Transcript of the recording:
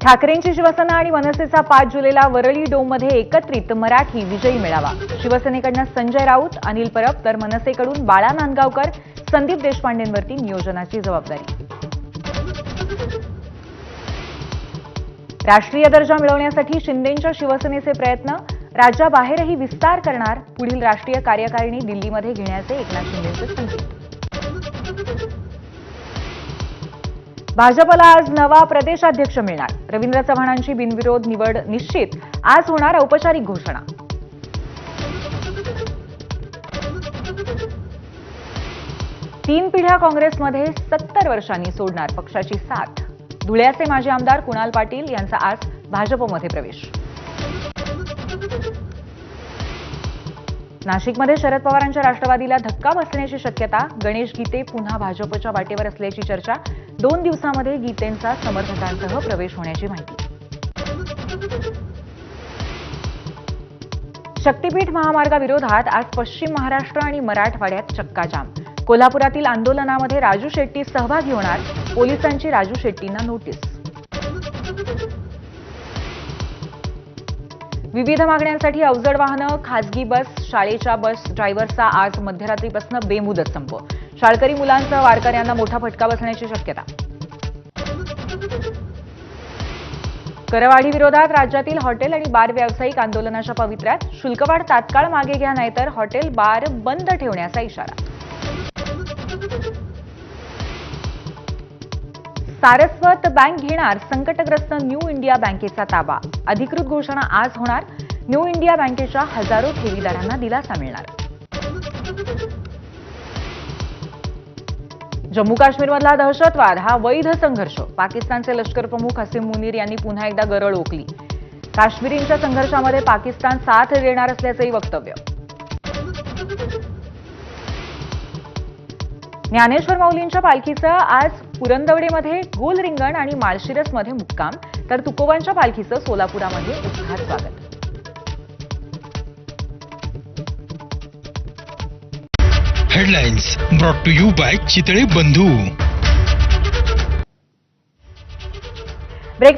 ठाकरेंची शिवसेना आणि मनसेचा 5 जुलैला वरळी डोममध्ये एकत्रित मराठी विजयी मेळावा। शिवसेनेकडून संजय राऊत, अनिल परब तर मनसेकडून बाळा नांदगावकर, संदीप देशपांडेंवरती नियोजनाची जबाबदारी। राष्ट्रीय दर्जा मिळवण्यासाठी शिंदेंच्या शिवसेनेचे प्रयत्न, राज्याबाहेरही विस्तार करणार। पुढील राष्ट्रीय कार्यकारिणी दिल्लीमध्ये घेण्याचे एकनाथ शिंदेंचे संकेत। भाजपला आज नवा प्रदेशाध्यक्ष मिळणार। रवींद्र चव्हाणांची बिनविरोध निवड निश्चित। आज होणार औपचारिक घोषणा। तीन पिढ्या काँग्रेसमध्ये 70 वर्षांनी सोडणार पक्षाची साथ। धुळ्याचे माजी आमदार कुणाल पाटील यांचा आज भाजपमध्ये प्रवेश। नाशिकमध्ये शरद पवारांच्या राष्ट्रवादीला धक्का बसण्याची शक्यता। गणेश गीते पुन्हा भाजपच्या वाटेवर असल्याची चर्चा। 2 दिवसांमध्ये गीतेंचा समर्थकांसह प्रवेश होण्याची माहिती। शक्तीपीठ महामार्गाविरोधात आज पश्चिम महाराष्ट्र आणि मराठवाड्यात चक्काजाम। कोल्हापुरातील आंदोलनामध्ये राजू शेट्टी सहभागी होणार। पोलिसांची राजू शेट्टींना नोटीस। विविध मागण्यांसाठी अवजड वाहनं, खासगी बस, शाळेच्या बस ड्रायव्हरचा आज मध्यरात्रीपासून बेमुदत संप। शाळकरी मुलांसह वारकऱ्यांना मोठा फटका बसण्याची शक्यता। करवाढी विरोधात राज्यातील हॉटेल आणि बार व्यावसायिक आंदोलनाच्या पवित्र्यात। शुल्कवाढ तात्काळ मागे घ्या, नाहीतर हॉटेल बार बंद ठेवण्याचा इशारा। सारस्वत बँक घेणार संकटग्रस्त न्यू इंडिया बँकेचा ताबा। अधिकृत घोषणा आज होणार। न्यू इंडिया बँकेच्या हजारो ठेवीदारांना दिलासा मिळणार। जम्मू काश्मीरमधला दहशतवाद हा वैध संघर्ष। पाकिस्तानचे लष्कर प्रमुख हसीम मुनीर यांनी पुन्हा एकदा गरळ ओकली। काश्मीरींच्या संघर्षामध्ये पाकिस्तान साथ देणार असल्याचंही वक्तव्य। ज्ञानेश्वर माऊलींच्या पालखीचं आज पुरंदवडेमध्ये गोल रिंगण आणि माळशिरसमध्ये मुक्काम, तर तुकोबांच्या पालखीचं सोलापुरामध्ये उत्साहात स्वागत। Headlines brought to you by Chitale बंधू।